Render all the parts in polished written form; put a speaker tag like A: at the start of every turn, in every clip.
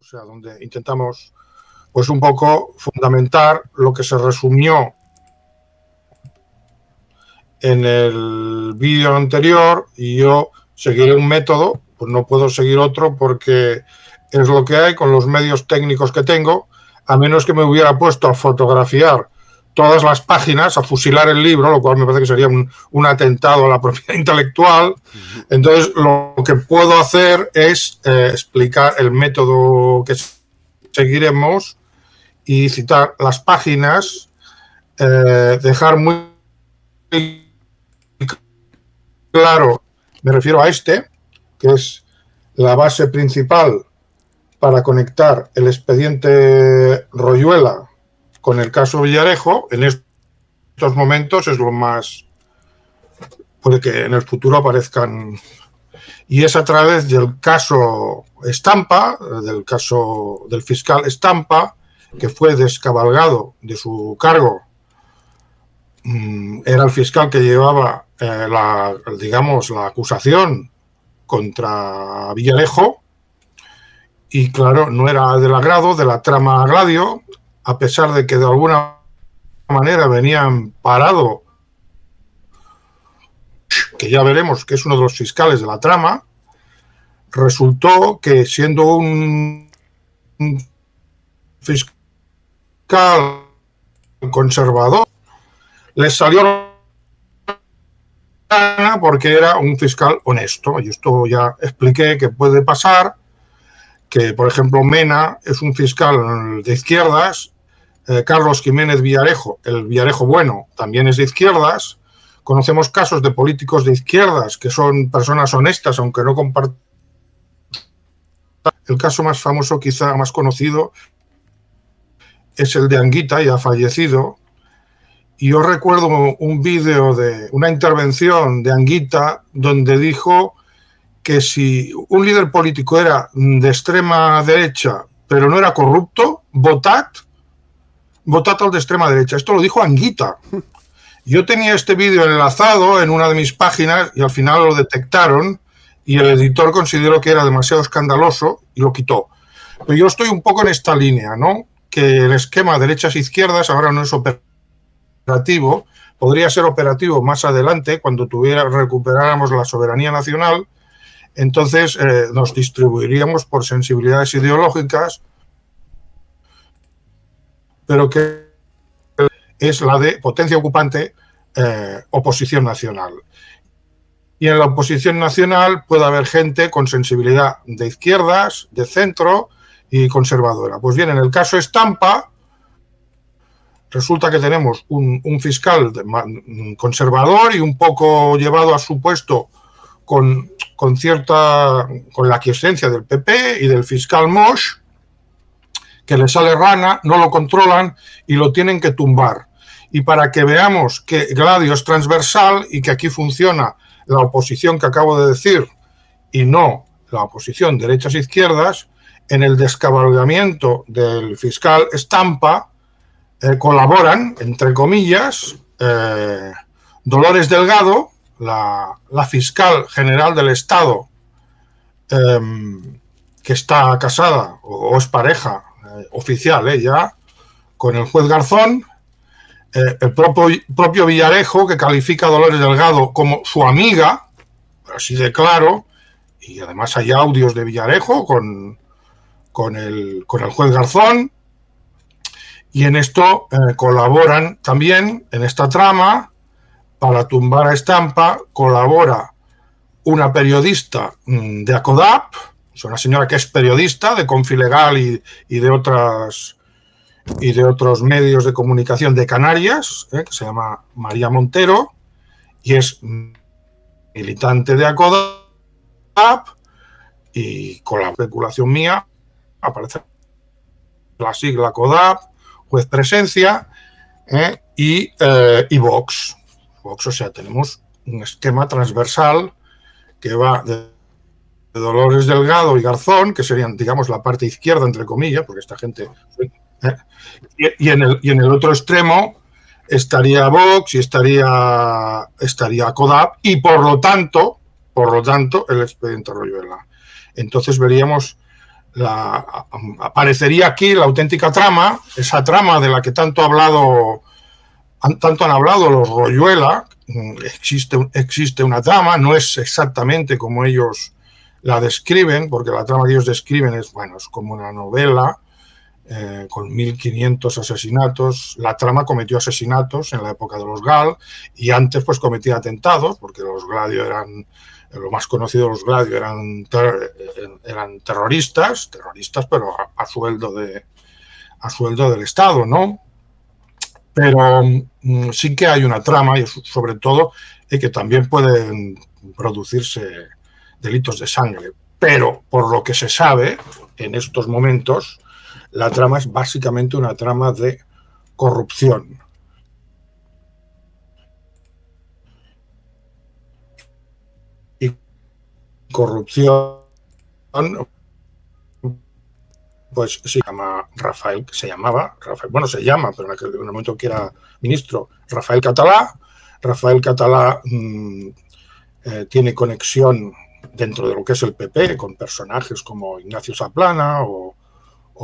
A: O sea, donde intentamos pues un poco fundamentar lo que se resumió en el vídeo anterior, y yo seguiré un método, pues no puedo seguir otro porque es lo que hay con los medios técnicos que tengo, a menos que me hubiera puesto a fotografiar todas las páginas, a fusilar el libro, lo cual me parece que sería un atentado a la propiedad intelectual. Entonces, lo que puedo hacer es explicar el método que seguiremos y citar las páginas, dejar muy claro, me refiero a este, que es la base principal para conectar el expediente Royuela con el caso Villarejo. En estos momentos es lo más, puede que en el futuro aparezcan, y es a través del caso Estampa, del caso del fiscal Estampa, que fue descabalgado de su cargo. Era el fiscal que llevaba la acusación contra Villarejo, y claro, no era del agrado de la trama Gladio, a pesar de que de alguna manera venían parado, que ya veremos que es uno de los fiscales de la trama. Resultó que, siendo un fiscal conservador, les salió porque era un fiscal honesto. Y esto ya expliqué que puede pasar, que por ejemplo Mena es un fiscal de izquierdas, Carlos Jiménez Villarejo, el Villarejo bueno, también es de izquierdas. Conocemos casos de políticos de izquierdas que son personas honestas, aunque no compartan. El caso más famoso, quizá más conocido, es el de Anguita, ya fallecido. Y yo recuerdo un vídeo de una intervención de Anguita donde dijo que si un líder político era de extrema derecha pero no era corrupto, votad al de extrema derecha. Esto lo dijo Anguita. Yo tenía este vídeo enlazado en una de mis páginas y al final lo detectaron y el editor consideró que era demasiado escandaloso y lo quitó. Pero yo estoy un poco en esta línea, ¿no? Que el esquema derechas-izquierdas ahora no es operativo, podría ser operativo más adelante cuando recuperáramos la soberanía nacional. Entonces nos distribuiríamos por sensibilidades ideológicas, pero que es la de potencia ocupante, oposición nacional. Y en la oposición nacional puede haber gente con sensibilidad de izquierdas, de centro y conservadora. Pues bien, en el caso Estampa, resulta que tenemos un fiscal conservador y un poco llevado a su puesto con la aquiescencia del PP y del fiscal Mosch, que le sale rana, no lo controlan y lo tienen que tumbar. Y para que veamos que Gladio es transversal y que aquí funciona la oposición que acabo de decir y no la oposición derechas-izquierdas, en el descabalgamiento del fiscal Estampa colaboran, entre comillas, Dolores Delgado, la fiscal general del Estado, que está casada o es pareja oficial ya con el juez Garzón, el propio Villarejo, que califica a Dolores Delgado como su amiga, así de claro, y además hay audios de Villarejo con el juez Garzón, y en esto colaboran también en esta trama. Para tumbar a Estampa colabora una periodista de ACODAP, es una señora que es periodista de Confilegal y de otros medios de comunicación de Canarias, que se llama María Montero, y es militante de ACODAP, y con la especulación mía aparece la sigla ACODAP, juez presencia, y Vox. Vox, o sea, tenemos un esquema transversal que va de Dolores Delgado y Garzón, que serían, digamos, la parte izquierda, entre comillas, porque esta gente... Y en el otro extremo estaría Vox y estaría CODAP, y por lo tanto, el expediente Royuela. Entonces veríamos aparecería aquí la auténtica trama, esa trama de la que tanto han hablado los Royuela. Existe una trama, no es exactamente como ellos la describen, porque la trama que ellos describen es como una novela con 1500 asesinatos. La trama cometió asesinatos en la época de los Gal y antes pues cometía atentados, porque los Gladio eran, lo más conocido de los Gladio eran terroristas, pero a sueldo del Estado, ¿no? Pero sí que hay una trama y sobre todo que también pueden producirse delitos de sangre. Pero por lo que se sabe en estos momentos, la trama es básicamente una trama de corrupción. Y corrupción, pues se llama Rafael, se llama, pero en aquel momento que era ministro, Rafael Català. Rafael Català tiene conexión dentro de lo que es el PP con personajes como Ignacio Zaplana o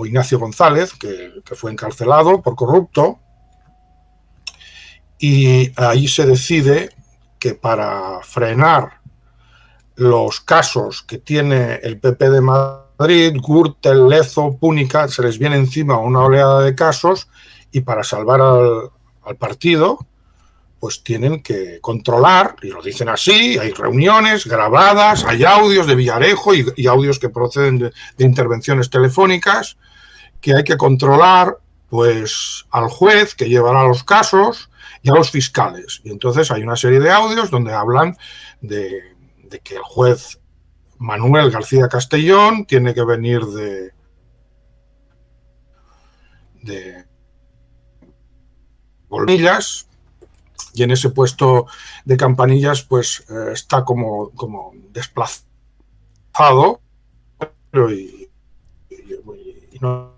A: Ignacio González, que fue encarcelado por corrupto, y ahí se decide que para frenar los casos que tiene el PP de Madrid, Gürtel, Lezo, Púnica, se les viene encima una oleada de casos y para salvar al partido pues tienen que controlar, y lo dicen así, hay reuniones grabadas, hay audios de Villarejo y audios que proceden de intervenciones telefónicas, que hay que controlar pues al juez que llevará los casos y a los fiscales. Y entonces hay una serie de audios donde hablan de que el juez Manuel García Castellón tiene que venir de Campanillas, y en ese puesto de Campanillas pues está como desplazado y no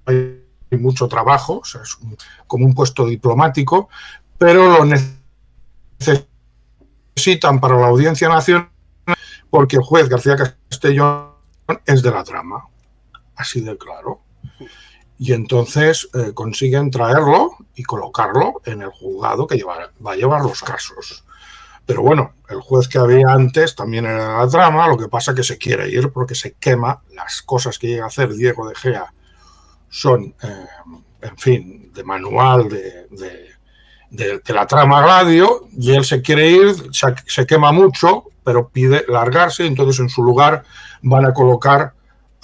A: hay mucho trabajo, o sea, es como un puesto diplomático, pero lo necesitan para la Audiencia Nacional porque el juez García Castellón es de la trama, así de claro. Y entonces consiguen traerlo y colocarlo en el juzgado que va a llevar los casos. Pero bueno, el juez que había antes también era de la trama, lo que pasa es que se quiere ir porque se quema. Las cosas que llega a hacer Diego de Gea son, en fin, de manual de la trama Gladio, y él se quiere ir, se quema mucho, pero pide largarse, y entonces en su lugar van a colocar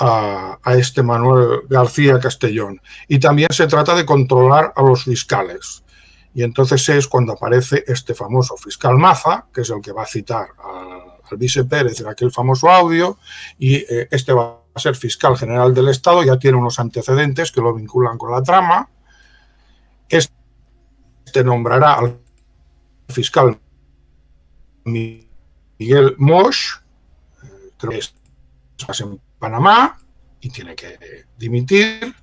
A: a este Manuel García Castellón. Y también se trata de controlar a los fiscales. Y entonces es cuando aparece este famoso fiscal Maza, que es el que va a citar al vice Pérez en aquel famoso audio, y este va a ser fiscal general del Estado, ya tiene unos antecedentes que lo vinculan con la trama. Este nombrará al fiscal Miguel Moix, creo que es en Panamá, y tiene que dimitir.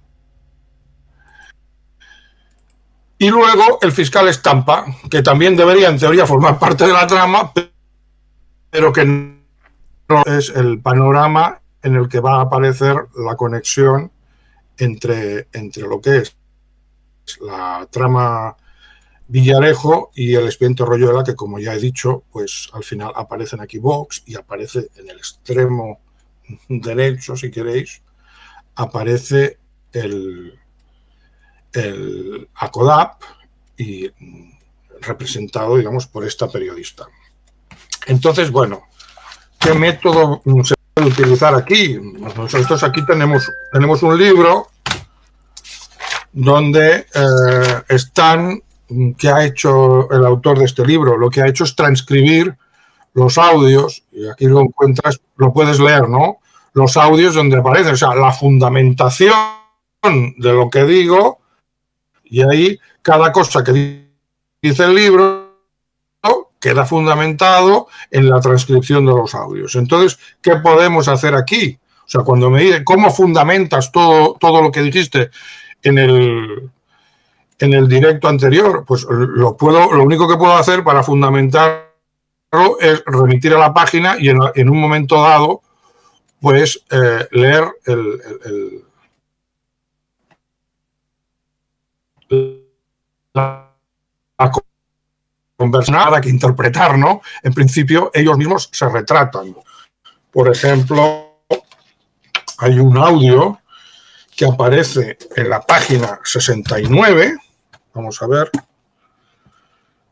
A: Y luego el fiscal Estampa, que también debería en teoría formar parte de la trama, pero que no es el panorama en el que va a aparecer la conexión entre lo que es la trama Villarejo y el expediente Royuela, que como ya he dicho, pues al final aparecen aquí Vox y aparece en el extremo derecho, si queréis, aparece el ACODAP y representado, digamos, por esta periodista. Entonces, bueno, ¿qué método se puede utilizar aquí? Nosotros aquí tenemos un libro donde están, que ha hecho el autor de este libro, lo que ha hecho es transcribir los audios, y aquí lo encuentras, lo puedes leer, ¿no? Los audios donde aparece, o sea, la fundamentación de lo que digo, y ahí cada cosa que dice el libro queda fundamentado en la transcripción de los audios. Entonces, ¿qué podemos hacer aquí? O sea, cuando me dice cómo fundamentas todo lo que dijiste en el directo anterior, pues lo único que puedo hacer para fundamentarlo es remitir a la página y en un momento dado pues leer la conversación, nada que interpretar, ¿no? En principio, ellos mismos se retratan. Por ejemplo, hay un audio que aparece en la página 69. Vamos a ver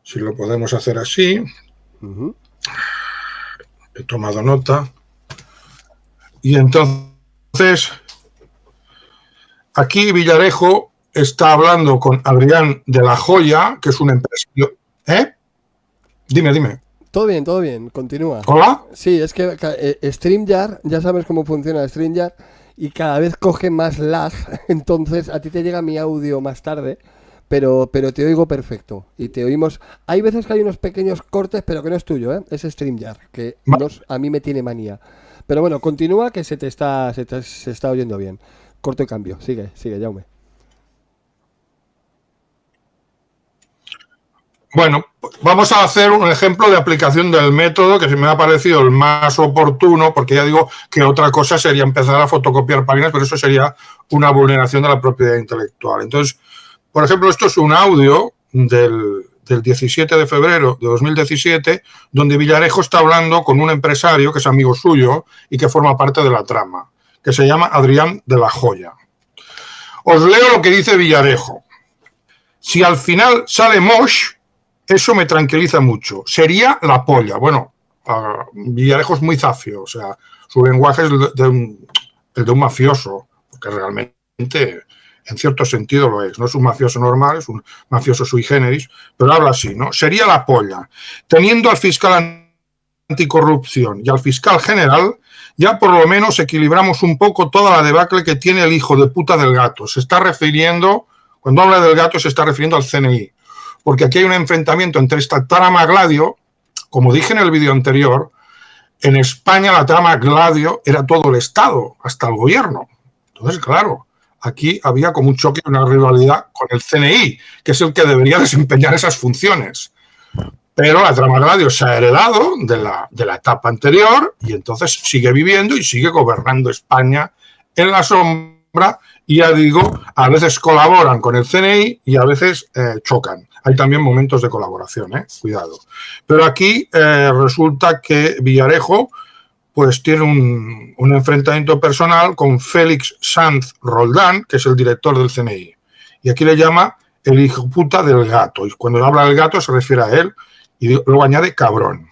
A: si lo podemos hacer así. He tomado nota. Y entonces, aquí Villarejo está hablando con Adrián de la Joya, que es un empresario. Dime.
B: Todo bien, continúa.
A: ¿Hola?
B: Sí, es que StreamYard, ya sabes cómo funciona StreamYard, y cada vez coge más lag, entonces a ti te llega mi audio más tarde, pero te oigo perfecto, y te oímos. Hay veces que hay unos pequeños cortes, pero que no es tuyo, ¿eh? Es StreamYard, que a mí me tiene manía. Pero bueno, continúa, que se está oyendo bien. Corto y cambio, sigue, Jaume.
A: Bueno, vamos a hacer un ejemplo de aplicación del método que se me ha parecido el más oportuno, porque ya digo que otra cosa sería empezar a fotocopiar páginas, pero eso sería una vulneración de la propiedad intelectual. Entonces, por ejemplo, esto es un audio del 17 de febrero de 2017, donde Villarejo está hablando con un empresario que es amigo suyo y que forma parte de la trama, que se llama Adrián de la Joya. Os leo lo que dice Villarejo. Si al final sale Mosh, eso me tranquiliza mucho. Sería la polla. Bueno, Villarejo es muy zafio, o sea, su lenguaje es el de un mafioso, porque realmente, en cierto sentido, lo es. No es un mafioso normal, es un mafioso sui generis, pero habla así, ¿no? Sería la polla. Teniendo al fiscal anticorrupción y al fiscal general, ya por lo menos equilibramos un poco toda la debacle que tiene el hijo de puta del gato. Se está refiriendo, cuando habla del gato, se está refiriendo al CNI. Porque aquí hay un enfrentamiento entre esta trama Gladio, como dije en el vídeo anterior, en España la trama Gladio era todo el Estado, hasta el gobierno. Entonces, claro, aquí había como un choque, una rivalidad con el CNI, que es el que debería desempeñar esas funciones. Pero la trama Gladio se ha heredado de la etapa anterior y entonces sigue viviendo y sigue gobernando España en la sombra. Y ya digo, a veces colaboran con el CNI y a veces chocan. Hay también momentos de colaboración, cuidado. Pero aquí resulta que Villarejo pues tiene un enfrentamiento personal con Félix Sanz Roldán, que es el director del CNI. Y aquí le llama el hijo puta del gato. Y cuando habla del gato se refiere a él y luego añade cabrón.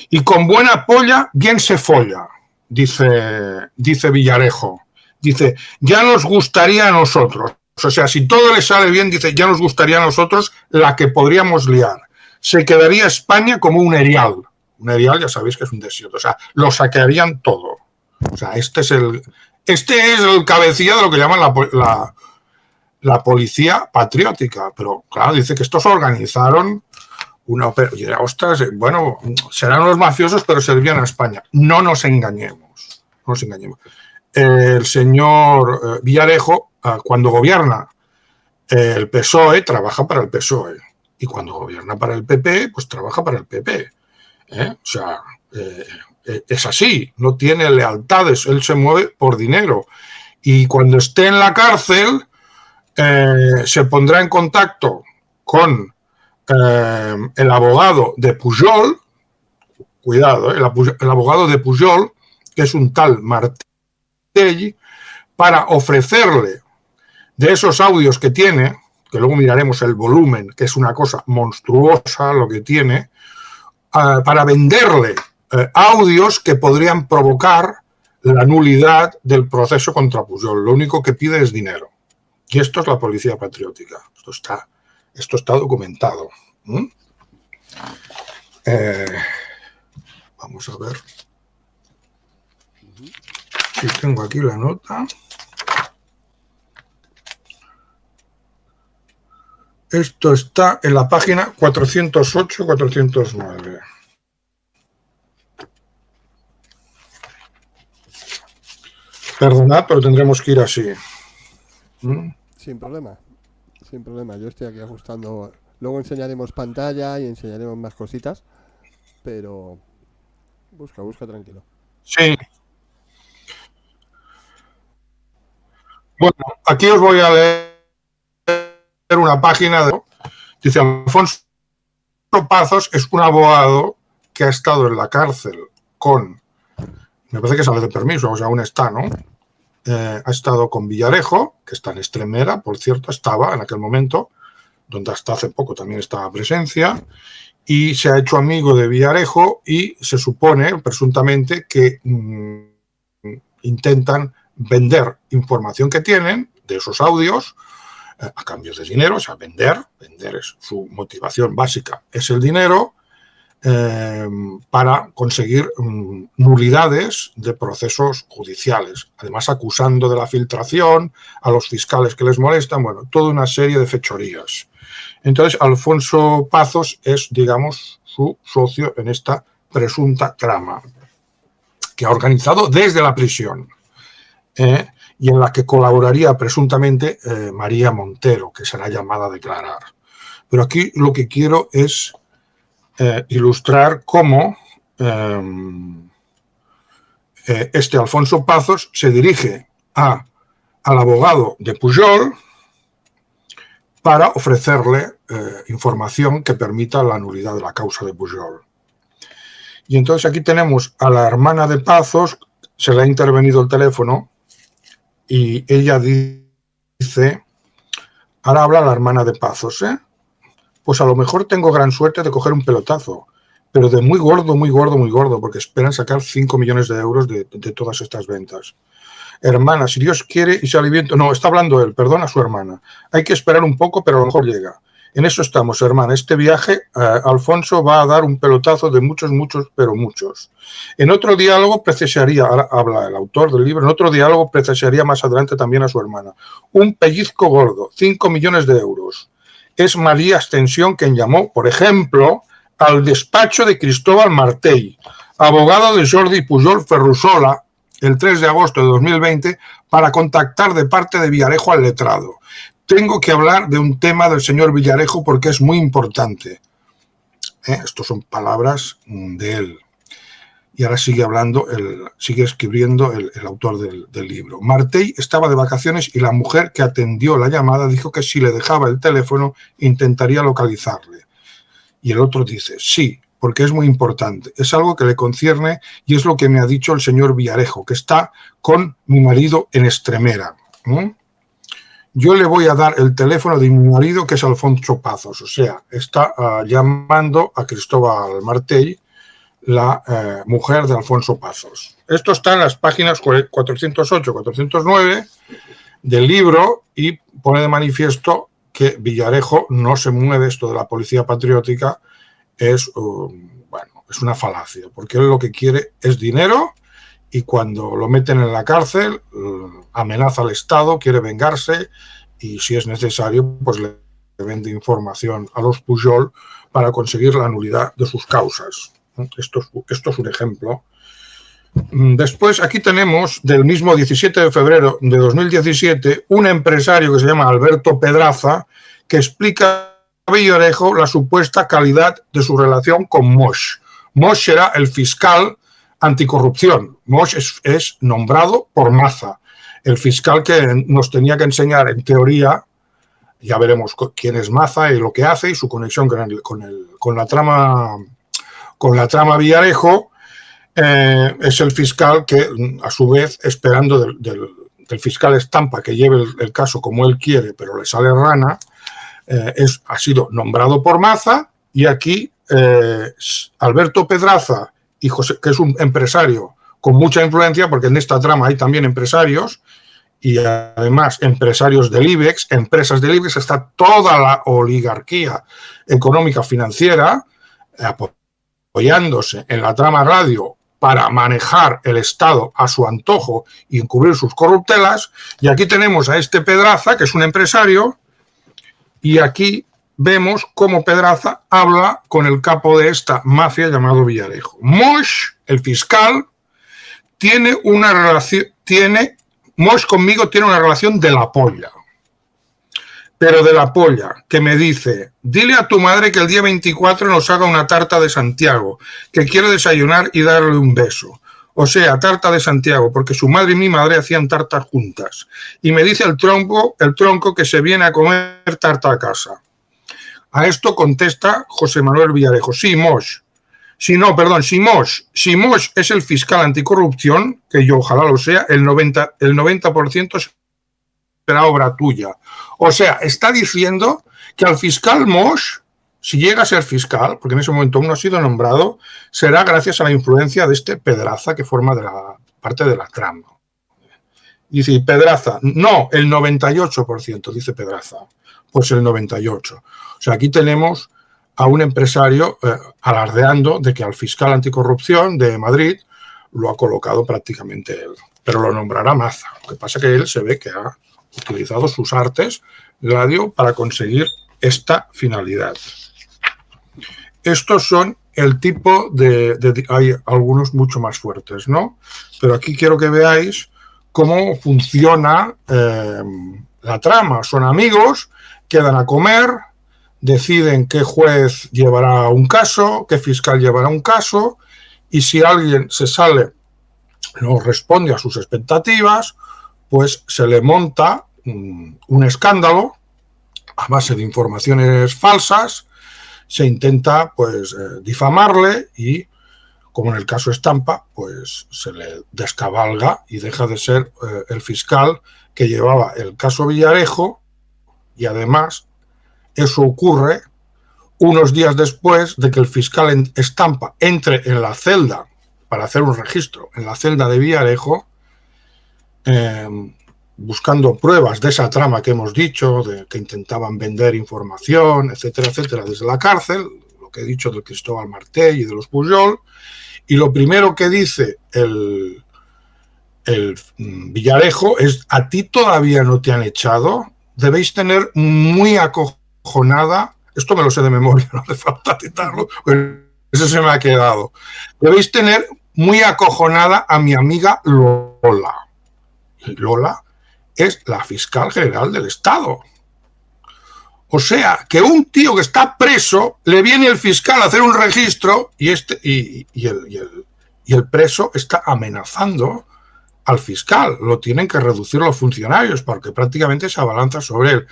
A: Y con buena polla bien se folla, dice Villarejo. Dice, ya nos gustaría a nosotros, o sea, si todo le sale bien, dice, ya nos gustaría a nosotros la que podríamos liar. Se quedaría España como un erial. Un erial ya sabéis que es un desierto, o sea, lo saquearían todo. O sea, este es el cabecilla de lo que llaman la policía patriótica. Pero claro, dice que estos organizaron una operación. Ostras, bueno, serán los mafiosos, pero servían a España. No nos engañemos. El señor Villarejo, cuando gobierna el PSOE, trabaja para el PSOE. Y cuando gobierna para el PP, pues trabaja para el PP. O sea, es así, no tiene lealtades, él se mueve por dinero. Y cuando esté en la cárcel, se pondrá en contacto con el abogado de Pujol, cuidado, el abogado de Pujol, que es un tal Martelli, para ofrecerle de esos audios que tiene, que luego miraremos el volumen, que es una cosa monstruosa lo que tiene, para venderle audios que podrían provocar la nulidad del proceso contra Pujol. Lo único que pide es dinero. Y esto es la policía patriótica. Esto está documentado. Vamos a ver. Si tengo aquí la nota. Esto está en la página 408-409. Perdonad, pero tendremos que ir así.
B: Sin problema. Yo estoy aquí ajustando. Luego enseñaremos pantalla y enseñaremos más cositas. Pero busca tranquilo.
A: Sí. Bueno, aquí os voy a leer una página de... Dice, Alfonso Pazos es un abogado que ha estado en la cárcel con... Me parece que sale de permiso, o sea, aún está, ¿no? Ha estado con Villarejo, que está en Estremera, por cierto, estaba en aquel momento, donde hasta hace poco también estaba presencia, y se ha hecho amigo de Villarejo y se supone, presuntamente, que intentan vender información que tienen de esos audios a cambio de dinero, o sea, vender es su motivación básica, es el dinero, para conseguir nulidades de procesos judiciales, además acusando de la filtración a los fiscales que les molestan, bueno, toda una serie de fechorías. Entonces, Alfonso Pazos es, digamos, su socio en esta presunta trama que ha organizado desde la prisión, y en la que colaboraría presuntamente María Montero, que será llamada a declarar. Pero aquí lo que quiero es ilustrar cómo este Alfonso Pazos se dirige al abogado de Pujol para ofrecerle información que permita la nulidad de la causa de Pujol. Y entonces aquí tenemos a la hermana de Pazos, se le ha intervenido el teléfono y ella dice, ahora habla la hermana de Pazos, pues a lo mejor tengo gran suerte de coger un pelotazo, pero de muy gordo, muy gordo, muy gordo, porque esperan sacar 5 millones de euros de todas estas ventas. Hermana, si Dios quiere y sale viento... No, está hablando él, perdona a su hermana. Hay que esperar un poco, pero a lo mejor llega. En eso estamos, hermana. Este viaje, Alfonso va a dar un pelotazo de muchos, muchos, pero muchos. En otro diálogo precisaría, ahora habla el autor del libro, en otro diálogo precisaría más adelante también a su hermana. Un pellizco gordo, 5 millones de euros. Es María Ascensión quien llamó, por ejemplo, al despacho de Cristóbal Martell, abogado de Jordi Pujol Ferrusola, el 3 de agosto de 2020, para contactar de parte de Villarejo al letrado. Tengo que hablar de un tema del señor Villarejo porque es muy importante. Estos son palabras de él. Y ahora sigue hablando, sigue escribiendo el autor del libro. Martell estaba de vacaciones y la mujer que atendió la llamada dijo que si le dejaba el teléfono intentaría localizarle. Y el otro dice, sí, porque es muy importante. Es algo que le concierne y es lo que me ha dicho el señor Villarejo, que está con mi marido en Estremera. Yo le voy a dar el teléfono de mi marido, que es Alfonso Pazos. O sea, está llamando a Cristóbal Martell, la mujer de Alfonso Pazos. Esto está en las páginas 408-409 del libro y pone de manifiesto que Villarejo no se mueve. Esto de la policía patriótica es una falacia, porque él lo que quiere es dinero y cuando lo meten en la cárcel amenaza al Estado, quiere vengarse y si es necesario pues le vende información a los Pujol para conseguir la nulidad de sus causas. Esto es un ejemplo. Después aquí tenemos del mismo 17 de febrero de 2017 un empresario que se llama Alberto Pedraza que explica a Villarejo la supuesta calidad de su relación con Moix. Moix será el fiscal anticorrupción. Moix es nombrado por Maza, el fiscal que nos tenía que enseñar en teoría. Ya veremos quién es Maza y lo que hace y su conexión con la trama Villarejo. Es el fiscal que, a su vez, esperando del fiscal Estampa que lleve el caso como él quiere, pero le sale rana, ha sido nombrado por Maza y aquí Alberto Pedraza, que es un empresario con mucha influencia, porque en esta trama hay también empresarios, y además empresarios del IBEX, empresas del IBEX, está toda la oligarquía económica financiera apoyándose en la trama radio para manejar el Estado a su antojo y encubrir sus corruptelas. Y aquí tenemos a este Pedraza, que es un empresario, y aquí vemos cómo Pedraza habla con el capo de esta mafia llamado Villarejo. Moix, el fiscal, tiene una relación, Moix conmigo tiene una relación de la polla. Pero de la polla, que me dice, dile a tu madre que el día 24 nos haga una tarta de Santiago, que quiere desayunar y darle un beso. O sea, tarta de Santiago, porque su madre y mi madre hacían tartas juntas. Y me dice el tronco que se viene a comer tarta a casa. A esto contesta José Manuel Villarejo. Sí, Moix. Si Moix es el fiscal anticorrupción, que yo ojalá lo sea, el 90% será obra tuya. O sea, está diciendo que al fiscal Moix, si llega a ser fiscal, porque en ese momento aún no ha sido nombrado, será gracias a la influencia de este Pedraza que forma de la parte de la trama. Dice Pedraza, no, el 98%, dice Pedraza. Pues el 98%. O sea, aquí tenemos a un empresario alardeando de que al fiscal anticorrupción de Madrid lo ha colocado prácticamente él. Pero lo nombrará Maza. Lo que pasa es que él se ve que ha utilizado sus artes, Gladio, para conseguir esta finalidad. Estos son el tipo hay algunos mucho más fuertes, ¿no? Pero aquí quiero que veáis cómo funciona la trama. Son amigos, quedan a comer, deciden qué juez llevará un caso, qué fiscal llevará un caso, y si alguien se sale, no responde a sus expectativas, pues se le monta un escándalo a base de informaciones falsas, se intenta pues difamarle y, como en el caso Estampa, pues se le descabalga y deja de ser el fiscal que llevaba el caso Villarejo, y además eso ocurre unos días después de que el fiscal Estampa entre en la celda para hacer un registro en la celda de Villarejo, buscando pruebas de esa trama que hemos dicho, de que intentaban vender información, etcétera, etcétera, desde la cárcel, lo que he dicho del Cristóbal Martell y de los Pujol, y lo primero que dice el Villarejo es: a ti todavía no te han echado, debéis tener muy acojonada, esto me lo sé de memoria, no hace falta citarlo, eso se me ha quedado, debéis tener muy acojonada a mi amiga Lola. Y Lola es la fiscal general del Estado. O sea, que un tío que está preso, le viene el fiscal a hacer un registro y el preso está amenazando al fiscal. Lo tienen que reducir los funcionarios porque prácticamente se abalanza sobre él.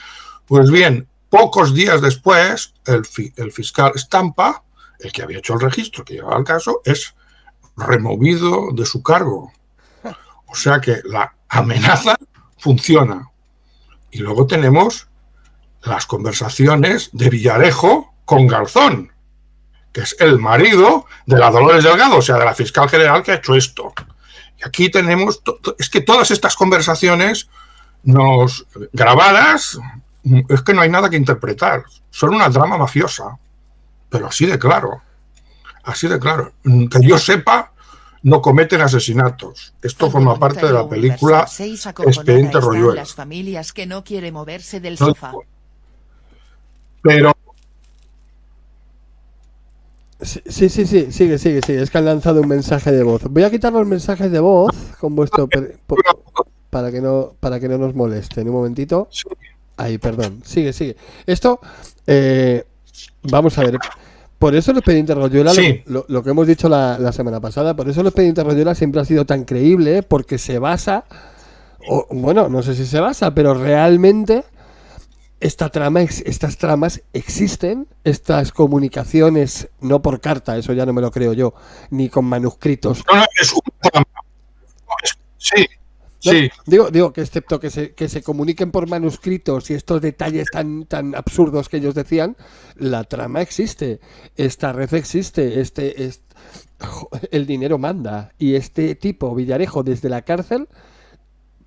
A: Pues bien, pocos días después, el fiscal Estampa, el que había hecho el registro, que llevaba el caso, es removido de su cargo. O sea que la amenaza funciona. Y luego tenemos las conversaciones de Villarejo con Garzón, que es el marido de la Dolores Delgado, o sea, de la fiscal general que ha hecho esto. Y aquí tenemos, es que todas estas conversaciones grabadas, es que no hay nada que interpretar. Son una trama mafiosa, pero así de claro. Así de claro. Que yo sepa, no cometen asesinatos. Esto forma parte de la película Expediente Royuela.
C: Las familias que no quieren moverse del sofá.
A: Pero
B: sí, sigue. Es que han lanzado un mensaje de voz. Voy a quitar los mensajes de voz con vuestro para que no nos molesten. Un momentito. Ahí, perdón. Sigue. Esto, vamos a ver. Por eso el Expediente Royuela, sí, lo que hemos dicho la semana pasada, por eso el Expediente Royuela siempre ha sido tan creíble, porque se basa, bueno, no sé si se basa, pero realmente estas tramas existen, estas comunicaciones, no por carta, eso ya no me lo creo yo, ni con manuscritos.
A: No, es un trama. Sí.
B: ¿No?
A: Sí.
B: Digo que excepto que se comuniquen por manuscritos y estos detalles tan absurdos que ellos decían, la trama existe, esta red existe, el dinero manda, y este tipo, Villarejo, desde la cárcel,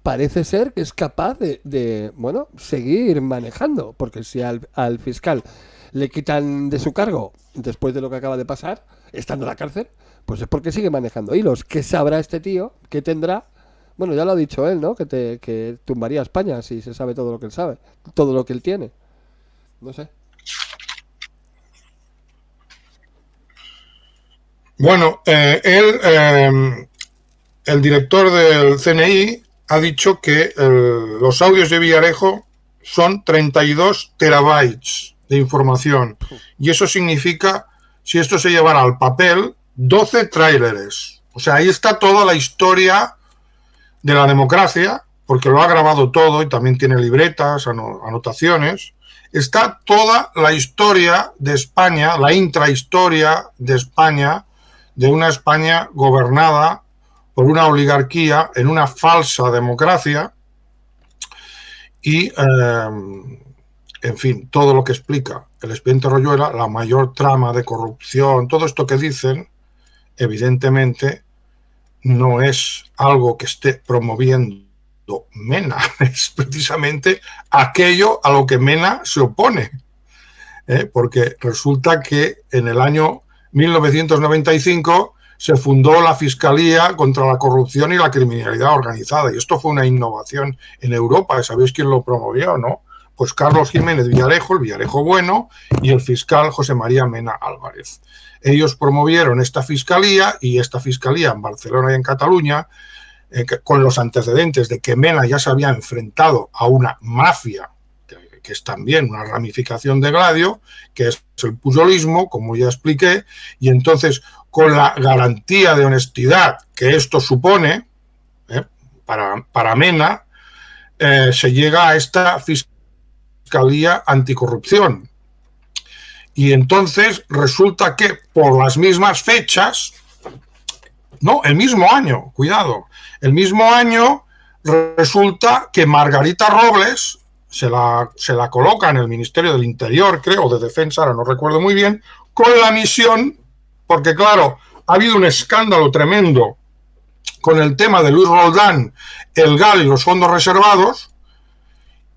B: parece ser que es capaz de seguir manejando, porque si al fiscal le quitan de su cargo después de lo que acaba de pasar, estando en la cárcel, pues es porque sigue manejando hilos. ¿Qué sabrá este tío? ¿Qué tendrá? Bueno, ya lo ha dicho él, ¿no? Que tumbaría a España si se sabe todo lo que él sabe, todo lo que él tiene. No sé.
A: Bueno, el director del CNI ha dicho que los audios de Villarejo son 32 terabytes de información. Y eso significa, si esto se llevara al papel, 12 tráileres. O sea, ahí está toda la historia de la democracia, porque lo ha grabado todo y también tiene libretas, anotaciones. Está toda la historia de España, la intrahistoria de España, de una España gobernada por una oligarquía en una falsa democracia y, en fin, todo lo que explica el expediente Royuela, la mayor trama de corrupción, todo esto que dicen, evidentemente no es algo que esté promoviendo Mena, es precisamente aquello a lo que Mena se opone, porque resulta que en el año 1995 se fundó la Fiscalía contra la Corrupción y la Criminalidad Organizada, y esto fue una innovación en Europa. ¿Sabéis quién lo promovió, no? Pues Carlos Jiménez Villarejo, el Villarejo bueno, y el fiscal José María Mena Álvarez. Ellos promovieron esta fiscalía, y esta fiscalía en Barcelona y en Cataluña, con los antecedentes de que Mena ya se había enfrentado a una mafia, que es también una ramificación de Gladio, que es el pujolismo, como ya expliqué, y entonces con la garantía de honestidad que esto supone, para Mena, se llega a esta Fiscalía Anticorrupción. Y entonces resulta que por las mismas fechas, no, el mismo año, cuidado, el mismo año resulta que Margarita Robles se la coloca en el Ministerio del Interior, creo, de Defensa, ahora no recuerdo muy bien, con la misión, porque claro, ha habido un escándalo tremendo con el tema de Luis Roldán, el GAL y los fondos reservados,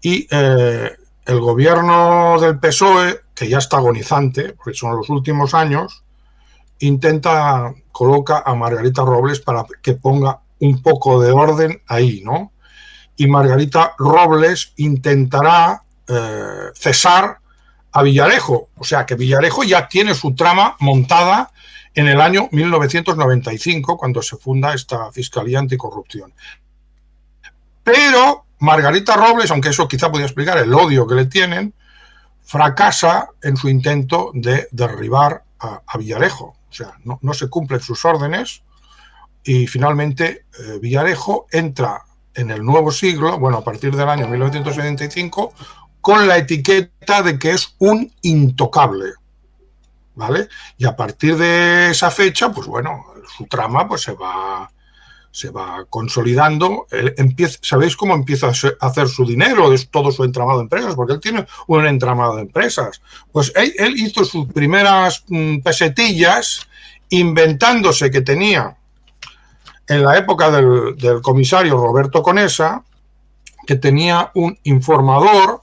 A: y el gobierno del PSOE, que ya está agonizante, porque son los últimos años, coloca a Margarita Robles para que ponga un poco de orden ahí, ¿no? Y Margarita Robles intentará cesar a Villarejo, o sea que Villarejo ya tiene su trama montada en el año 1995, cuando se funda esta Fiscalía Anticorrupción. Pero Margarita Robles, aunque eso quizá podría explicar el odio que le tienen, fracasa en su intento de derribar a Villarejo. O sea, no se cumplen sus órdenes y finalmente Villarejo entra en el nuevo siglo, bueno, a partir del año 1975, con la etiqueta de que es un intocable, ¿vale? Y a partir de esa fecha, pues bueno, su trama pues se va consolidando. ¿Sabéis cómo empieza a hacer su dinero de todo su entramado de empresas? Porque él tiene un entramado de empresas. Pues él hizo sus primeras pesetillas inventándose que tenía, en la época del comisario Roberto Conesa, que tenía un informador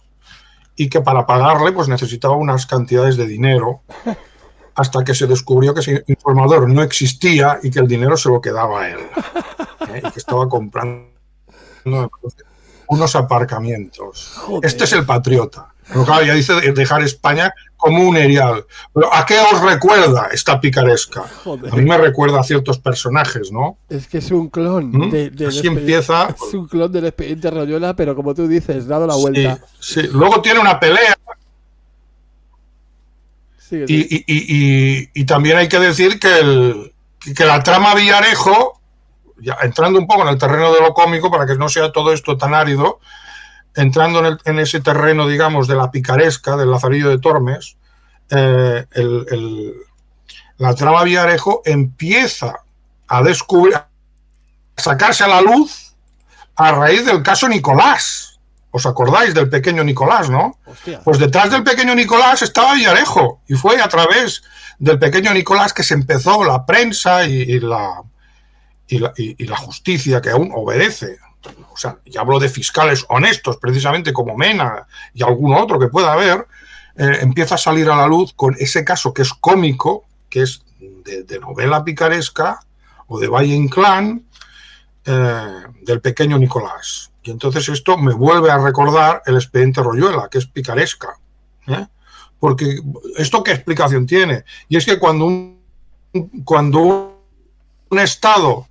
A: y que para pagarle pues necesitaba unas cantidades de dinero, hasta que se descubrió que ese informador no existía y que el dinero se lo quedaba a él, y que estaba comprando unos aparcamientos. Joder. Este es el patriota. Pero claro, ya dice dejar España como un erial. Pero ¿a qué os recuerda esta picaresca? Joder. A mí me recuerda a ciertos personajes, ¿no?
B: Es que es un clon.
A: Así empieza.
B: Es un clon del expediente Royuela, pero como tú dices, dado la vuelta.
A: Sí. Luego tiene una pelea. Sí. Y también hay que decir que la trama Villarejo, ya entrando un poco en el terreno de lo cómico, para que no sea todo esto tan árido, entrando en ese terreno, digamos, de la picaresca, del Lazarillo de Tormes, la trama Villarejo empieza a descubrir, a sacarse a la luz a raíz del caso Nicolás. ¿Os acordáis del pequeño Nicolás, no? Hostia. Pues detrás del pequeño Nicolás estaba Villarejo, y fue a través del pequeño Nicolás que se empezó la prensa y la justicia, que aún obedece. O sea, y hablo de fiscales honestos, precisamente como Mena y algún otro que pueda haber, empieza a salir a la luz con ese caso que es cómico, que es de novela picaresca o de Valle Inclán, del pequeño Nicolás. Y entonces esto me vuelve a recordar el expediente Royuela, que es picaresca, porque ¿esto qué explicación tiene? Y es que cuando un Estado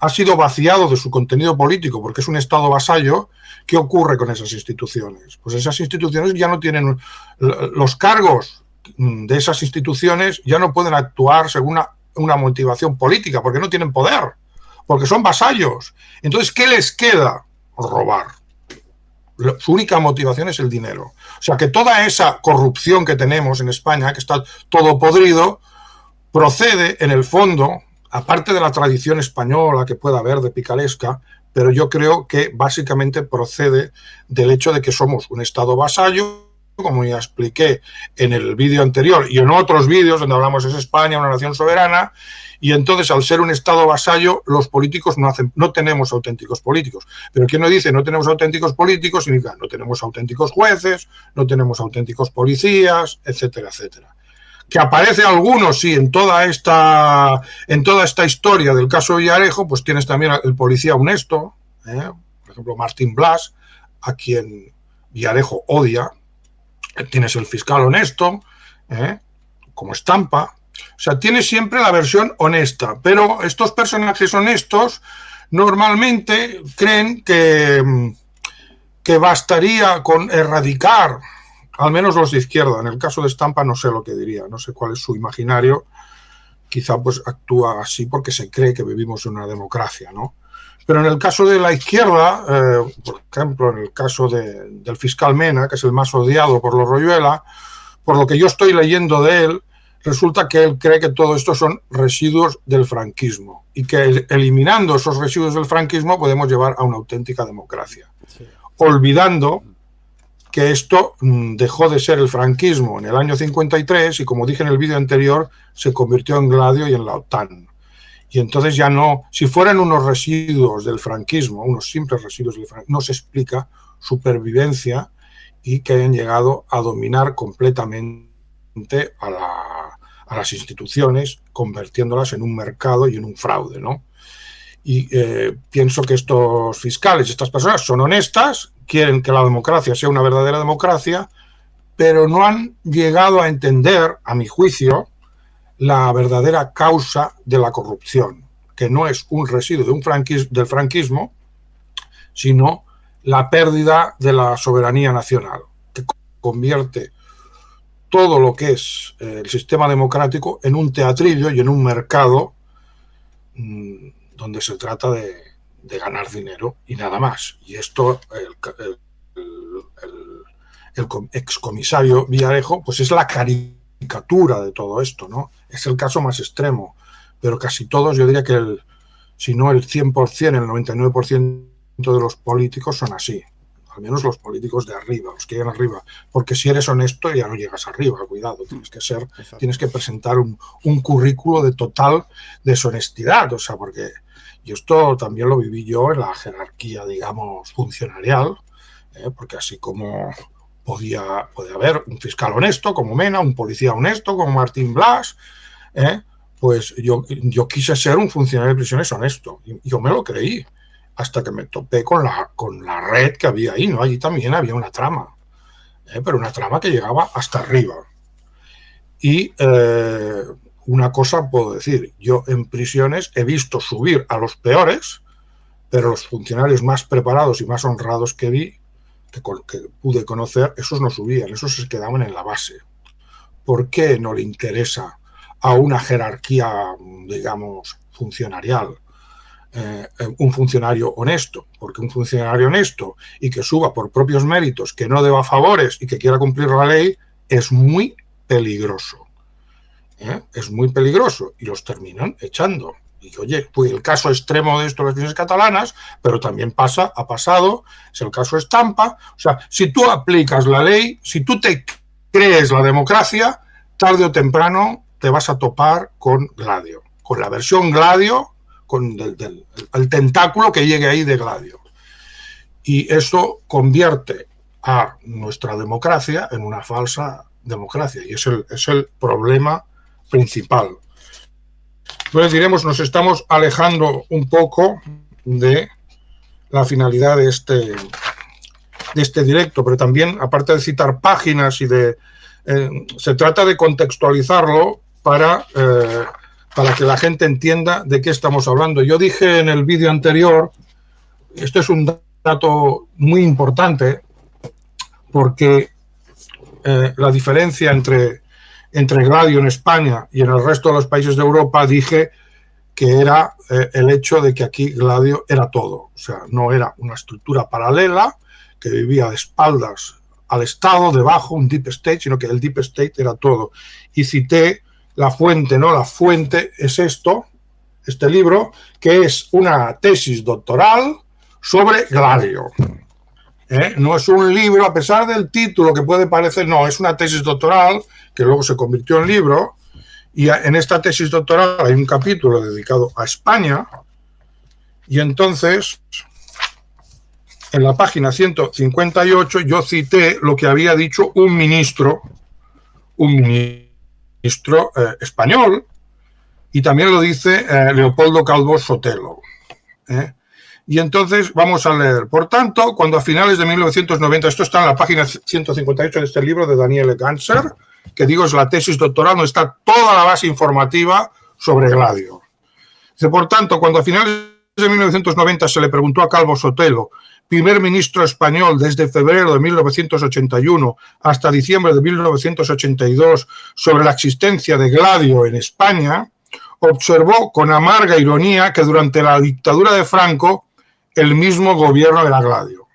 A: ha sido vaciado de su contenido político, porque es un Estado vasallo, ¿qué ocurre con esas instituciones? Pues esas instituciones ya no tienen los cargos de esas instituciones, ya no pueden actuar según una motivación política, porque no tienen poder, porque son vasallos. Entonces, ¿qué les queda? Robar. Su única motivación es el dinero. O sea, que toda esa corrupción que tenemos en España, que está todo podrido, procede, en el fondo, aparte de la tradición española que pueda haber de picaresca, pero yo creo que básicamente procede del hecho de que somos un Estado vasallo, como ya expliqué en el vídeo anterior y en otros vídeos donde hablamos es España, una nación soberana, y entonces al ser un Estado vasallo, los políticos no tenemos auténticos políticos. Pero quien no dice no tenemos auténticos políticos, significa no tenemos auténticos jueces, no tenemos auténticos policías, etcétera, etcétera. Que aparece algunos, sí, en toda esta historia del caso Villarejo, pues tienes también el policía honesto, por ejemplo Martín Blas, a quien Villarejo odia. Tienes el fiscal honesto, como Estampa. O sea, tienes siempre la versión honesta, pero estos personajes honestos normalmente creen que bastaría con erradicar, al menos los de izquierda. En el caso de Estampa no sé lo que diría, no sé cuál es su imaginario. Quizá pues actúa así porque se cree que vivimos en una democracia, ¿no? Pero en el caso de la izquierda, por ejemplo, en el caso del fiscal Mena, que es el más odiado por los Royuela, por lo que yo estoy leyendo de él, resulta que él cree que todo esto son residuos del franquismo y que eliminando esos residuos del franquismo podemos llevar a una auténtica democracia. Sí. Olvidando que esto dejó de ser el franquismo en el año 53 y, como dije en el vídeo anterior, se convirtió en Gladio y en la OTAN. Y entonces ya no, si fueran unos residuos del franquismo, unos simples residuos del franquismo, no se explica su pervivencia y que hayan llegado a dominar completamente a las instituciones, convirtiéndolas en un mercado y en un fraude, ¿no? Y pienso que estos fiscales, estas personas son honestas, quieren que la democracia sea una verdadera democracia, pero no han llegado a entender, a mi juicio, la verdadera causa de la corrupción, que no es un residuo del franquismo, sino la pérdida de la soberanía nacional, que convierte todo lo que es el sistema democrático en un teatrillo y en un mercado donde se trata de ganar dinero y nada más. Y esto, el excomisario Villarejo, pues es la caricatura de todo esto, ¿no? Es el caso más extremo, pero casi todos, yo diría que si no el 100%, el 99% de los políticos son así, al menos los políticos de arriba, los que llegan arriba, porque si eres honesto ya no llegas arriba, cuidado, tienes que presentar un currículo de total deshonestidad, o sea, porque y esto también lo viví yo en la jerarquía, digamos, funcionarial, porque así como puede haber un fiscal honesto como Mena, un policía honesto como Martín Blas, pues yo quise ser un funcionario de prisiones honesto, y yo me lo creí, hasta que me topé con la red que había ahí, ¿no? Allí también había una trama, pero una trama que llegaba hasta arriba. Y una cosa puedo decir, yo en prisiones he visto subir a los peores, pero los funcionarios más preparados y más honrados que vi, que pude conocer, esos no subían, esos se quedaban en la base. ¿Por qué no le interesa a una jerarquía, digamos, funcionarial, un funcionario honesto? Porque un funcionario honesto y que suba por propios méritos, que no deba favores y que quiera cumplir la ley, es muy peligroso. Es muy peligroso y los terminan echando. Y oye, fue el caso extremo de esto de las prisiones catalanas, pero también ha pasado, es el caso Estampa. O sea, si tú aplicas la ley, si tú te crees la democracia, tarde o temprano te vas a topar con Gladio, con la versión Gladio, con el tentáculo que llegue ahí de Gladio. Y eso convierte a nuestra democracia en una falsa democracia. Y es el problema principal. Entonces diremos, nos estamos alejando un poco de la finalidad de este directo, pero también, aparte de citar páginas y se trata de contextualizarlo para que la gente entienda de qué estamos hablando. Yo dije en el vídeo anterior, esto es un dato muy importante, porque la diferencia entre entre Gladio en España y en el resto de los países de Europa, dije que era el hecho de que aquí Gladio era todo. O sea, no era una estructura paralela que vivía de espaldas al Estado, debajo, un deep state, sino que el deep state era todo. Y cité la fuente, ¿no? La fuente es este libro, que es una tesis doctoral sobre Gladio. No es un libro, a pesar del título que puede parecer, no, es una tesis doctoral que luego se convirtió en libro, y en esta tesis doctoral hay un capítulo dedicado a España, y entonces en la página 158 yo cité lo que había dicho un ministro español, y también lo dice Leopoldo Calvo Sotelo. Y entonces vamos a leer. Por tanto, cuando a finales de 1990, esto está en la página 158 de este libro de Daniel Ganser, que digo es la tesis doctoral, donde está toda la base informativa sobre Gladio. Dice, por tanto, cuando a finales de 1990 se le preguntó a Calvo Sotelo, primer ministro español desde febrero de 1981 hasta diciembre de 1982, sobre la existencia de Gladio en España, observó con amarga ironía que durante la dictadura de Franco el mismo gobierno era Gladio.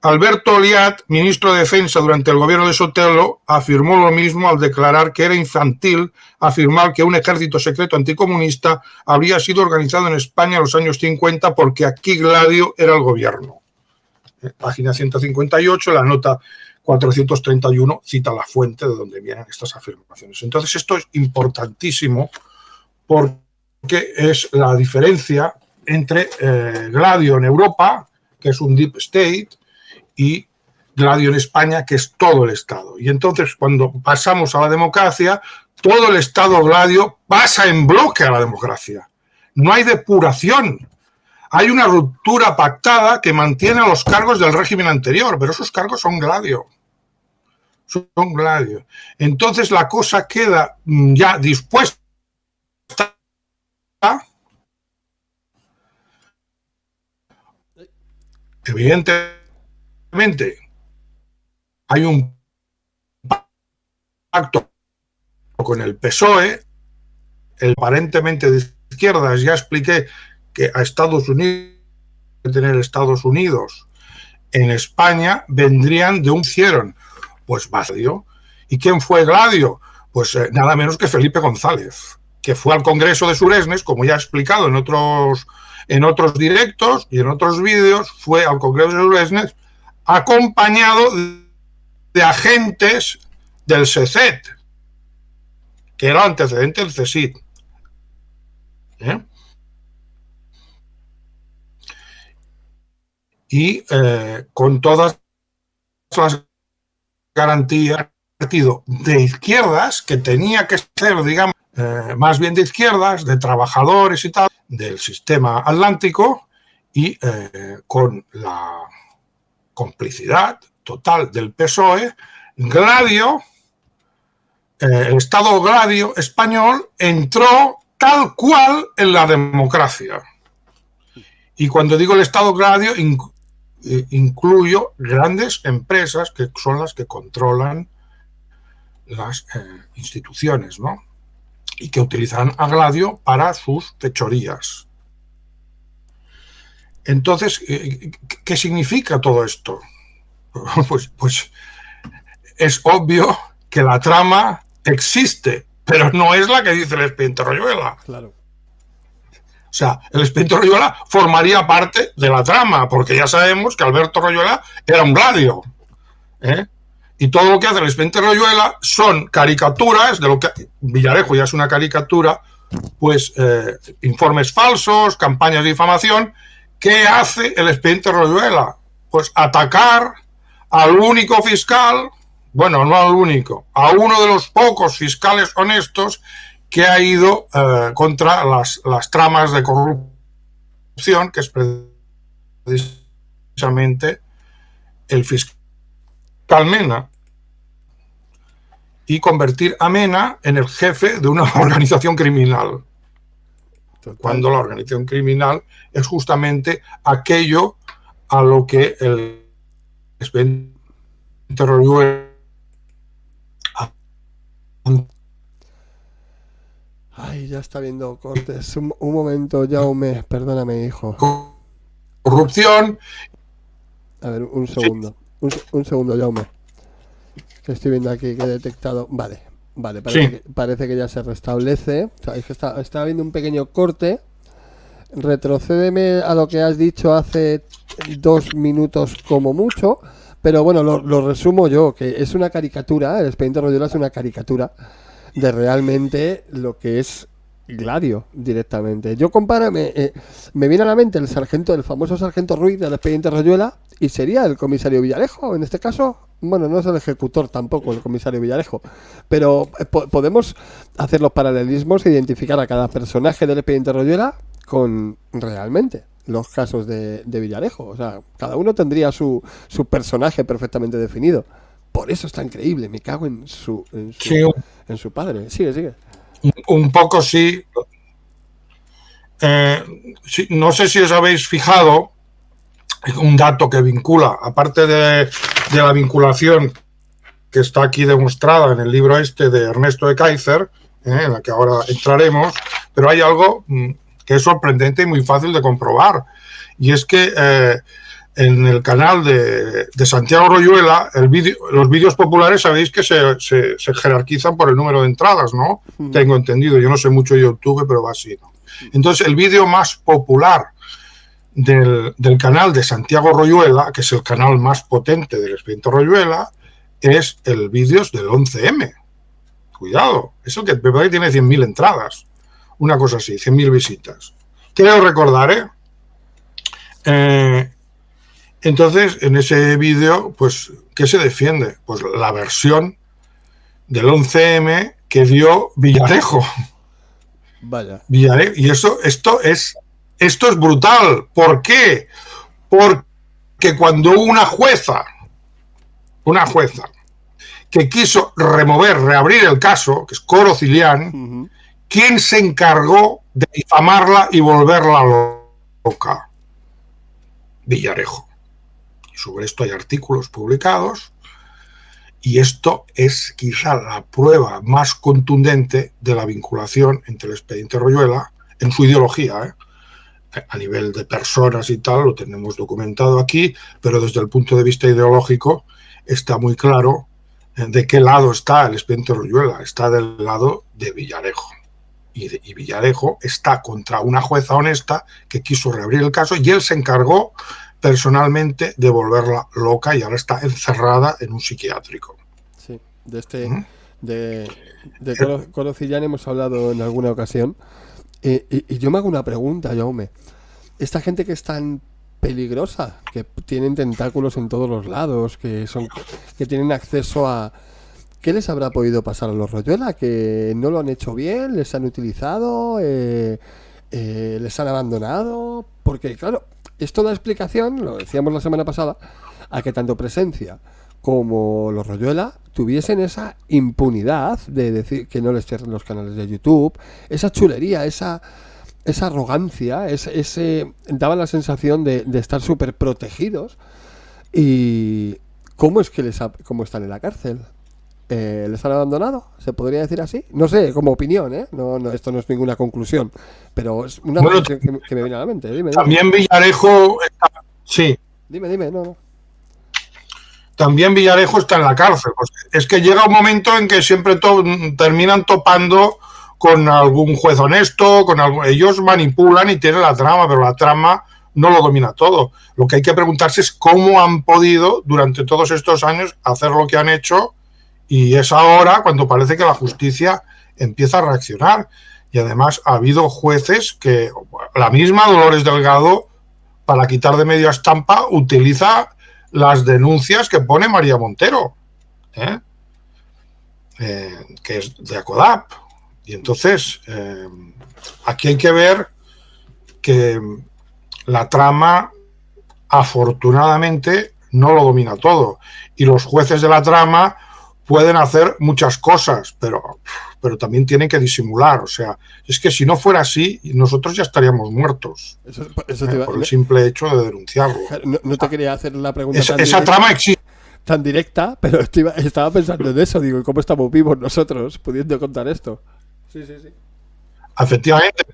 A: Alberto Oliat, ministro de Defensa durante el gobierno de Sotelo, afirmó lo mismo al declarar que era infantil afirmar que un ejército secreto anticomunista habría sido organizado en España en los años 50 porque aquí Gladio era el gobierno. Página 158, la nota 431 cita la fuente de donde vienen estas afirmaciones. Entonces esto es importantísimo porque es la diferencia entre Gladio en Europa, que es un deep state, y Gladio en España, que es todo el Estado. Y entonces cuando pasamos a la democracia, todo el Estado Gladio pasa en bloque a la democracia. No hay depuración. Hay una ruptura pactada que mantiene a los cargos del régimen anterior, pero esos cargos son Gladio. Son Gladio. Entonces la cosa queda ya dispuesta. Evidentemente, hay un pacto con el PSOE, el aparentemente de izquierdas. Ya expliqué que a Estados Unidos, tener Estados Unidos en España, vendrían de un hicieron, pues Gladio. ¿Y quién fue Gladio? Pues nada menos que Felipe González, que fue al Congreso de Suresnes, como ya he explicado en otros directos y en otros vídeos, fue al Congreso de Suresnes acompañado de agentes del SECET, que era el antecedente del CSIC. Y con todas las garantías, partido de izquierdas, que tenía que ser, digamos, más bien de izquierdas, de trabajadores y tal, del sistema atlántico, y con la complicidad total del PSOE, Gladio, el Estado Gladio español, entró tal cual en la democracia. Y cuando digo el Estado Gladio, incluyo grandes empresas que son las que controlan las instituciones, ¿no? Y que utilizan a Gladio para sus fechorías. Entonces, ¿qué significa todo esto? Pues es obvio que la trama existe, pero no es la que dice el expediente Royuela.
B: Claro.
A: O sea, el expediente Royuela formaría parte de la trama, porque ya sabemos que Alberto Royuela era un Gladio. Y todo lo que hace el expediente Royuela son caricaturas, de lo que Villarejo ya es una caricatura, pues informes falsos, campañas de difamación. ¿Qué hace el expediente Royuela? Pues atacar al único fiscal, bueno, no al único, a uno de los pocos fiscales honestos que ha ido contra las tramas de corrupción, que es precisamente el fiscal Mena, y convertir a Mena en el jefe de una organización criminal. Total. Cuando la organización criminal es justamente aquello a lo que el expediente Royuela
B: Ay, ya está viendo cortes. Un momento, Jaume, perdóname, hijo.
A: Corrupción.
B: A ver, un segundo. Un segundo, Jaume. Que estoy viendo aquí que he detectado. Vale, parece que ya se restablece. O sea, es que estaba viendo un pequeño corte. Retrocédeme a lo que has dicho hace 2 minutos como mucho. Pero bueno, lo resumo yo, que es una caricatura. El expediente Royola es una caricatura de realmente lo que es Gladio directamente. Yo me viene a la mente el famoso sargento Ruiz del expediente Royuela, y sería el comisario Villarejo en este caso. Bueno, no es el ejecutor tampoco el comisario Villarejo, pero podemos hacer los paralelismos e identificar a cada personaje del expediente Royuela con realmente los casos de Villarejo. O sea, cada uno tendría su personaje perfectamente definido. Por eso es tan increíble, me cago en su padre. Sigue.
A: Un poco sí. Sí. No sé si os habéis fijado un dato que vincula, aparte de la vinculación que está aquí demostrada en el libro de Ernesto de Kaiser, en la que ahora entraremos, pero hay algo que es sorprendente y muy fácil de comprobar, y es que en el canal de Santiago Royuela, los vídeos populares sabéis que se jerarquizan por el número de entradas, ¿no? Tengo entendido, yo no sé mucho de YouTube, pero va así, ¿no? Entonces, el vídeo más popular del canal de Santiago Royuela, que es el canal más potente del expediente Royuela, es el vídeo del 11M. Cuidado, es el que me parece que tiene 100.000 entradas. Una cosa así, 100.000 visitas. Creo recordar, entonces, en ese vídeo, pues, ¿qué se defiende? Pues la versión del 11M que dio Villarejo.
B: Vaya.
A: Villarejo. Y esto es brutal. ¿Por qué? Porque cuando una jueza que quiso reabrir el caso, que es Coro Cilián, ¿quién se encargó de difamarla y volverla loca? Villarejo. Y sobre esto hay artículos publicados, y esto es quizá la prueba más contundente de la vinculación entre el expediente Royuela en su ideología, a nivel de personas y tal, lo tenemos documentado aquí, pero desde el punto de vista ideológico está muy claro de qué lado está el expediente Royuela. Está del lado de Villarejo. Y Villarejo está contra una jueza honesta que quiso reabrir el caso, y él se encargó personalmente de volverla loca, y ahora está encerrada en un psiquiátrico.
B: Sí, de Coro Cilián hemos hablado en alguna ocasión. Y yo me hago una pregunta, Jaume. Esta gente que es tan peligrosa, que tienen tentáculos en todos los lados, que tienen acceso a... ¿Qué les habrá podido pasar a los Royuela? ¿Que no lo han hecho bien? ¿Les han utilizado? ¿Les han abandonado? Porque, claro, esto da explicación, lo decíamos la semana pasada, a que tanto Presencia como los Royuela tuviesen esa impunidad de decir que no les cierren los canales de YouTube, esa chulería, esa arrogancia, daba la sensación de estar súper protegidos. ¿Y cómo es que cómo están en la cárcel? ¿Les han abandonado? ¿Se podría decir así? No sé, como opinión, ¿eh? No, esto no es ninguna conclusión, pero es una reflexión que me viene a la mente. Dime.
A: También Villarejo... Sí.
B: Dime, no.
A: También Villarejo está en la cárcel. Pues es que llega un momento en que siempre terminan topando con algún juez honesto, ellos manipulan y tienen la trama, pero la trama no lo domina todo. Lo que hay que preguntarse es cómo han podido durante todos estos años hacer lo que han hecho, y es ahora cuando parece que la justicia empieza a reaccionar. Y además ha habido jueces que la misma Dolores Delgado, para quitar de medio a Estampa, utiliza las denuncias que pone María Montero, que es de ACODAP. Y entonces, aquí hay que ver que la trama, afortunadamente, no lo domina todo. Y los jueces de la trama pueden hacer muchas cosas, pero también tienen que disimular. O sea, es que si no fuera así, nosotros ya estaríamos muertos. Eso por el simple hecho de denunciarlo.
B: No te quería hacer la pregunta
A: esa trama existe.
B: tan directa, pero estaba pensando en eso. Digo, ¿cómo estamos vivos nosotros pudiendo contar esto? Sí, sí, sí.
A: Efectivamente,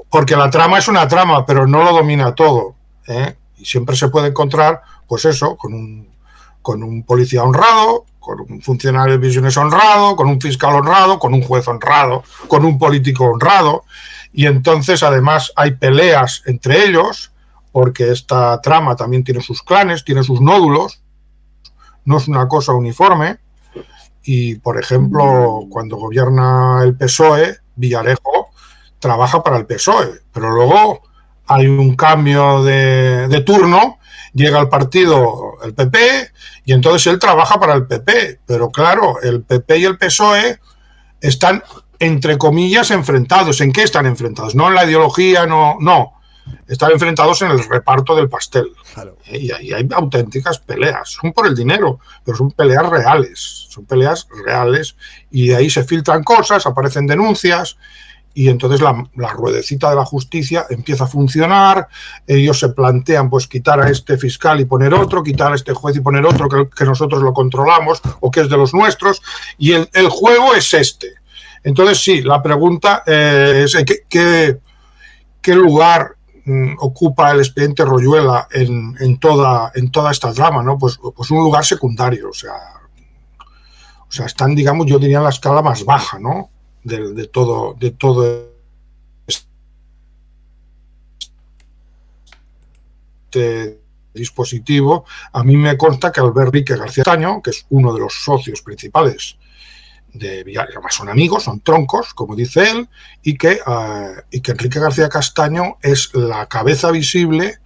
A: porque la trama es una trama, pero no lo domina todo, ¿eh? Y siempre se puede encontrar, pues eso, con un policía honrado, con un funcionario de prisiones honrado, con un fiscal honrado, con un juez honrado, con un político honrado. Y entonces, además, hay peleas entre ellos, porque esta trama también tiene sus clanes, tiene sus nódulos, no es una cosa uniforme. Y, por ejemplo, cuando gobierna el PSOE, Villarejo trabaja para el PSOE, pero luego hay un cambio de turno, llega al partido el PP y entonces él trabaja para el PP, pero claro, el PP y el PSOE están, entre comillas, enfrentados. ¿En qué están enfrentados? No en la ideología, no. Están enfrentados en el reparto del pastel. Claro. Y ahí hay auténticas peleas. Son por el dinero, pero son peleas reales. Son peleas reales y de ahí se filtran cosas, aparecen denuncias y entonces la ruedecita de la justicia empieza a funcionar. Ellos se plantean pues quitar a este fiscal y poner otro, quitar a este juez y poner otro que nosotros lo controlamos o que es de los nuestros, y el juego es este. Entonces sí, la pregunta es ¿qué lugar ocupa el expediente Royuela en toda esta trama, ¿no? Pues un lugar secundario, o sea, están, digamos, yo diría en la escala más baja, ¿no? De todo este dispositivo. A mí me consta que Albert Enrique García Castaño, que es uno de los socios principales de Villarejo, además son amigos, son troncos, como dice él, y que Enrique García Castaño es la cabeza visible,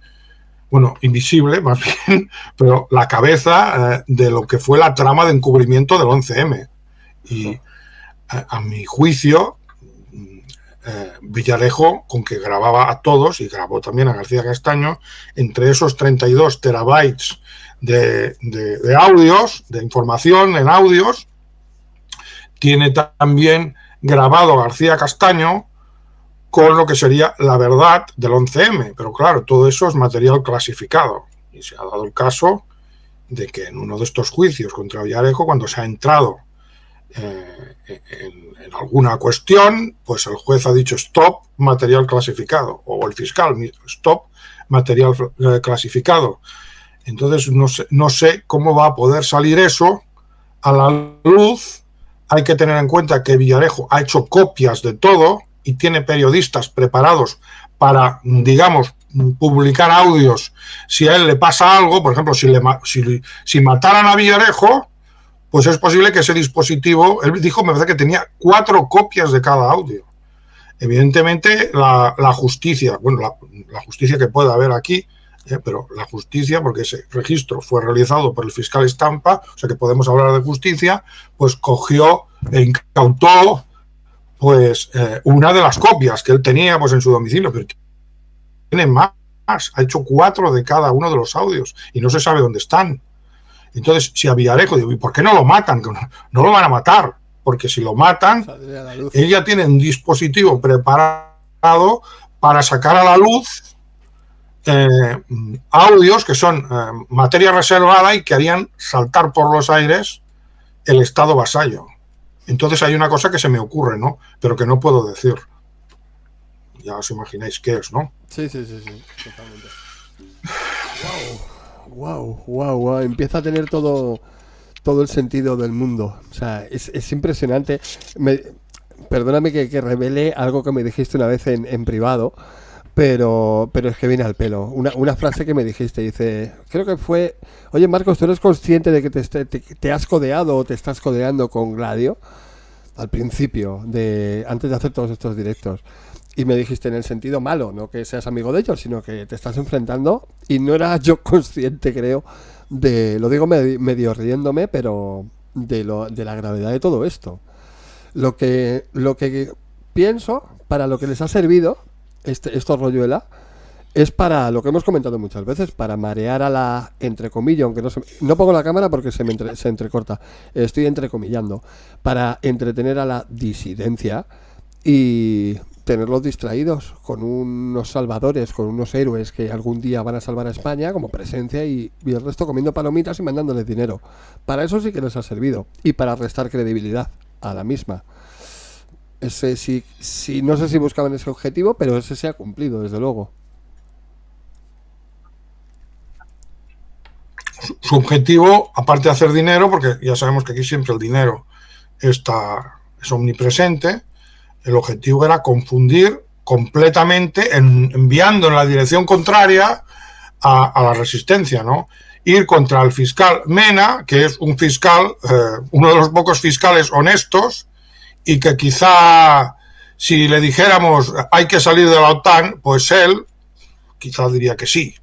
A: bueno, invisible más bien, pero la cabeza de lo que fue la trama de encubrimiento del 11M. Y a mi juicio, Villarejo, con que grababa a todos, y grabó también a García Castaño, entre esos 32 terabytes de audios, de información en audios, tiene también grabado García Castaño con lo que sería la verdad del 11M. Pero claro, todo eso es material clasificado. Y se ha dado el caso de que en uno de estos juicios contra Villarejo, cuando se ha entrado en alguna cuestión, pues el juez ha dicho stop, material clasificado. O el fiscal, stop, material clasificado. Entonces no sé cómo va a poder salir eso a la luz. Hay que tener en cuenta que Villarejo ha hecho copias de todo y tiene periodistas preparados para, digamos, publicar audios si a él le pasa algo. Por ejemplo, si mataran a Villarejo, pues es posible que ese dispositivo, él dijo, me parece que tenía 4 copias de cada audio. Evidentemente, la justicia, bueno, la justicia que pueda haber aquí, pero la justicia, porque ese registro fue realizado por el fiscal Estampa, o sea que podemos hablar de justicia, pues cogió e incautó pues una de las copias que él tenía pues en su domicilio, pero tiene más, ha hecho 4 de cada uno de los audios y no se sabe dónde están. Entonces, si a Villarejo, digo, ¿y por qué no lo matan? No lo van a matar, porque si lo matan, él ya tiene un dispositivo preparado para sacar a la luz audios que son materia reservada y que harían saltar por los aires el Estado vasallo. Entonces hay una cosa que se me ocurre, ¿no? Pero que no puedo decir. Ya os imagináis qué es, ¿no?
B: Sí, totalmente. Wow. Empieza a tener todo el sentido del mundo. O sea, es impresionante. Perdóname que revele algo que me dijiste una vez en privado. Pero es que viene al pelo. Una frase que me dijiste, dice, creo que fue, oye Marcos, ¿tú eres consciente de que te has codeado o te estás codeando con Gladio? Al principio, antes de hacer todos estos directos. Y me dijiste en el sentido malo, no que seas amigo de ellos, sino que te estás enfrentando. Y no era yo consciente, creo, lo digo medio riéndome, pero de la gravedad de todo esto. Lo que pienso, para lo que les ha servido esto Royuela, es para lo que hemos comentado muchas veces, para marear a la, entrecomillo, aunque no pongo la cámara porque se entrecorta, estoy entrecomillando, para entretener a la disidencia y tenerlos distraídos con unos salvadores, con unos héroes que algún día van a salvar a España como presencia y el resto comiendo palomitas y mandándoles dinero. Para eso sí que les ha servido y para restar credibilidad a la misma. Ese sí, no sé si buscaban ese objetivo, pero ese se ha cumplido, desde luego.
A: Su objetivo, aparte de hacer dinero, porque ya sabemos que aquí siempre el dinero es omnipresente, el objetivo era confundir completamente, enviando en la dirección contraria a la resistencia, ¿no? Ir contra el fiscal Mena, que es un fiscal, uno de los pocos fiscales honestos, y que quizá si le dijéramos hay que salir de la OTAN, pues él quizá diría que sí.